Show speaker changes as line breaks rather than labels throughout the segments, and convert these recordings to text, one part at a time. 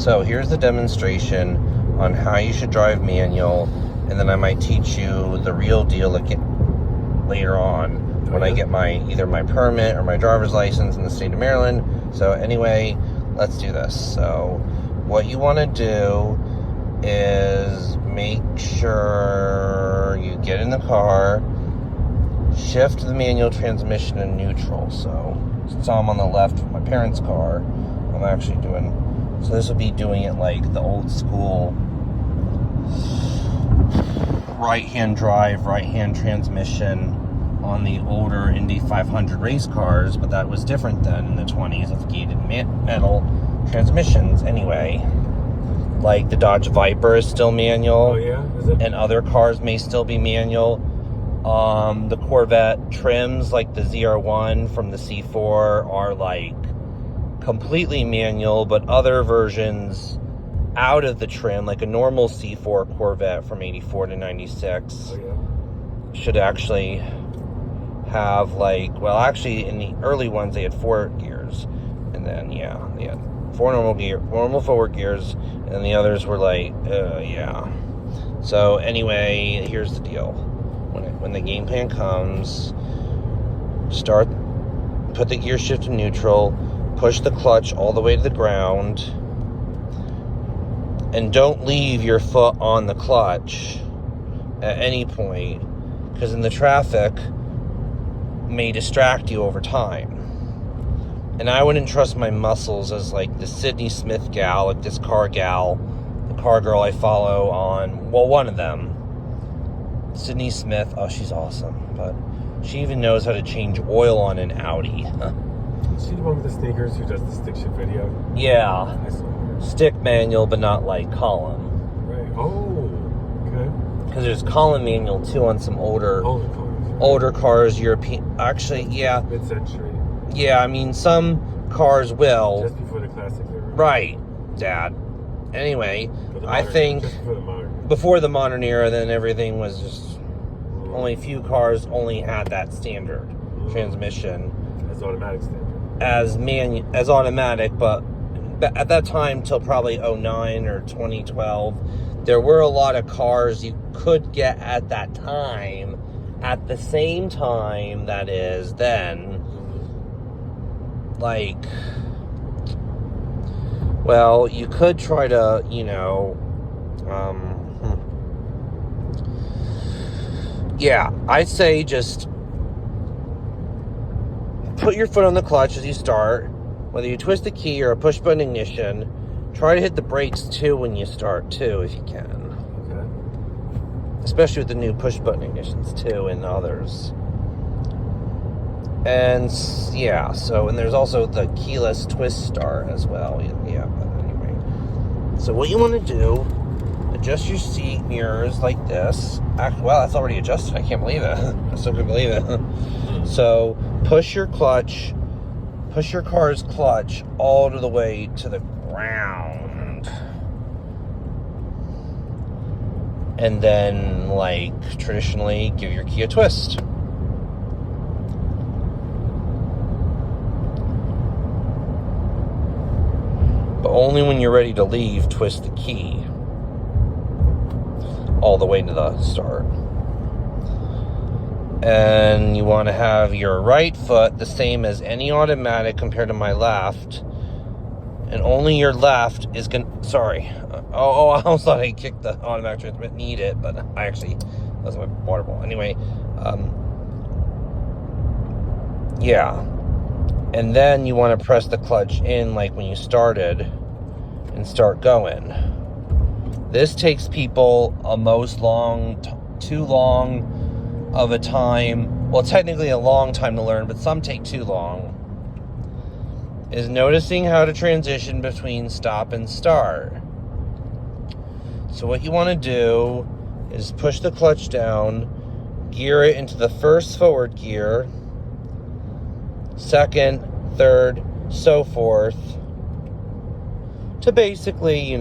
So here's the demonstration on how you should drive manual, and then I might teach you the real deal again later on when I get either my permit or my driver's license in the state of Maryland. So anyway, let's do this. So what you want to do is make sure you get in the car, shift the manual transmission in neutral. So since I'm on the left of my parents' car, I'm actually doing, so this would be doing it like the old school right-hand drive, right-hand transmission on the older Indy 500 race cars, but that was different then in the 20s with gated metal transmissions. Anyway, like the Dodge Viper is still manual.
Oh yeah? Is it?
And other cars may still be manual. The Corvette trims like the ZR1 from the C4 are like completely manual, but other versions out of the trim, like a normal C4 Corvette from 84 to 96, should actually have like, well, actually in the early ones they had 4 gears, and then they had 4 normal forward gears, and then the others were like, So anyway, here's the deal. When the game plan comes, put the gear shift in neutral, push the clutch all the way to the ground, and don't leave your foot on the clutch at any point, because in the traffic may distract you over time. And I wouldn't trust my muscles as like the Sydney Smith gal, like this car gal, the car girl I follow on, well, one of them, Sydney Smith. Oh, she's awesome, but she even knows how to change oil on an Audi.
Is she the one with the sneakers who does the stick shift video?
Yeah.
I saw her.
Stick manual, but not like column.
Right. Oh, okay.
Because there's column manual too on some older cars, European. Actually, yeah.
Mid-century.
Yeah, I mean, some cars will.
Just before the classic era.
Right, Dad. Anyway, I think
just
before the modern era, then everything was just, only a few cars only had that standard transmission.
As automatic standard.
As automatic, but at that time, till probably 09 or 2012, there were a lot of cars you could get at that time, at the same time, that is, then, like, well, you could try to, I'd say just put your foot on the clutch as you start, whether you twist the key or a push button ignition. Try to hit the brakes too when you start too, if you can.
Okay.
Especially with the new push button ignitions too, and others. And and there's also the keyless twist start as well. Yeah, but anyway. So what you want to do, adjust your seat mirrors like this. Well, that's already adjusted. I can't believe it. I still can't believe it. So push your car's clutch all the way to the ground. And then, like, traditionally, give your key a twist. But only when you're ready to leave, twist the key all the way to the start. And you want to have your right foot the same as any automatic compared to my left. And only your left is going to... Sorry. I almost thought I kicked the automatic transmission. Need it, but I actually... That's my water ball. Anyway. And then you want to press the clutch in like when you started and start going. This takes people too long of a time. Well, technically a long time to learn, but some take too long. Is noticing how to transition between stop and start. So what you want to do is push the clutch down, gear it into the first forward gear, second, third, so forth, to basically,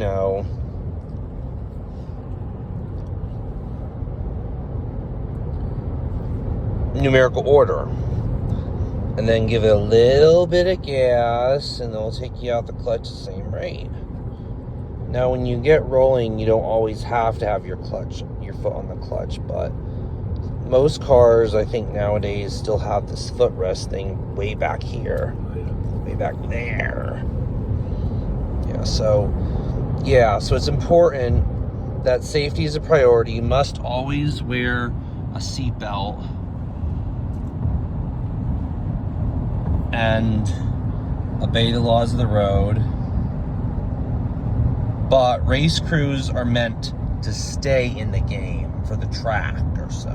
numerical order. And then give it a little bit of gas, and it'll take you out the clutch the same rate. Now, when you get rolling, you don't always have to have your foot on the clutch, but most cars, I think nowadays, still have this footrest thing way back here, way back there. So it's important that safety is a priority. You must always wear a seatbelt and obey the laws of the road. But race crews are meant to stay in the game for the track or so.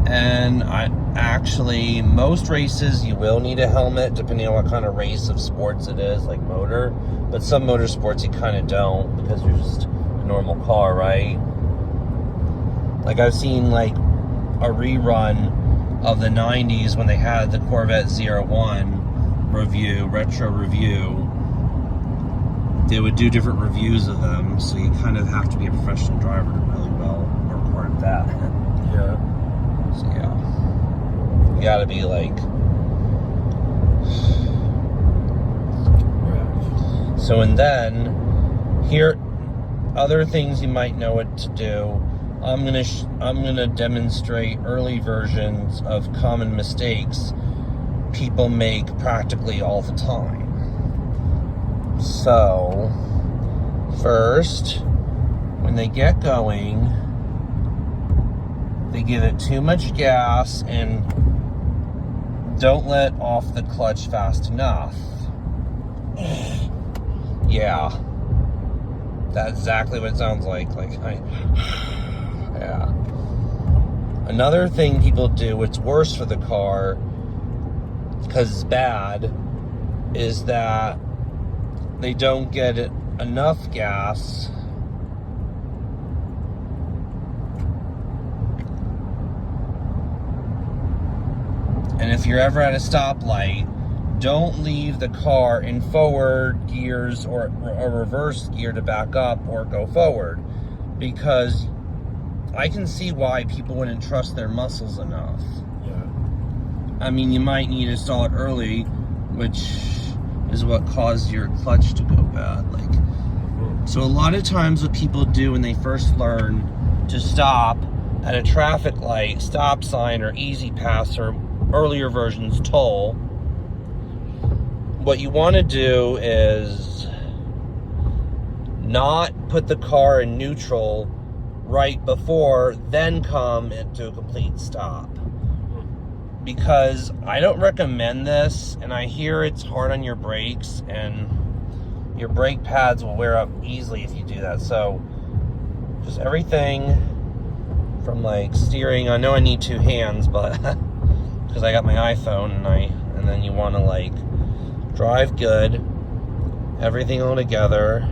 And most races you will need a helmet depending on what kind of race of sports it is, like motor. But some motorsports you kind of don't because you're just a normal car, right? Like I've seen like a rerun of the 90s when they had the Corvette 01 retro review. They would do different reviews of them, so you kind of have to be a professional driver to really well record that.
Yeah.
So you gotta be like. So and then here, other things you might know what to do. I'm gonna demonstrate early versions of common mistakes people make practically all the time. So first, when they get going, they give it too much gas and don't let off the clutch fast enough. Yeah, that's exactly what it sounds like. Yeah. Another thing people do, it's worse for the car because it's bad, is that they don't get enough gas and if you're ever at a stoplight, don't leave the car in forward gears or a reverse gear to back up or go forward, because I can see why people wouldn't trust their muscles enough.
Yeah.
I mean, you might need to stall it early, which is what caused your clutch to go bad. So a lot of times what people do when they first learn to stop at a traffic light, stop sign, or easy pass, or earlier versions toll, what you want to do is not put the car in neutral right before, then come into a complete stop. Because I don't recommend this, and I hear it's hard on your brakes, and your brake pads will wear up easily if you do that. So just everything from like steering, I know I need two hands, but because I got my iPhone, and then you want to like drive good, everything all together.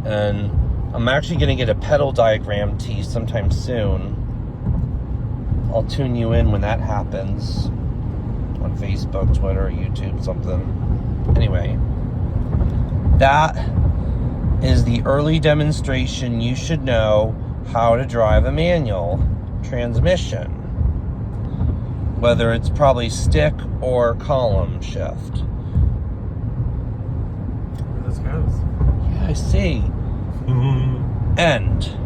And I'm actually going to get a pedal diagram teased sometime soon. I'll tune you in when that happens on Facebook, Twitter, YouTube, something. Anyway, that is the early demonstration. You should know how to drive a manual transmission, whether it's probably stick or column shift.
This goes.
Yeah, I see. End.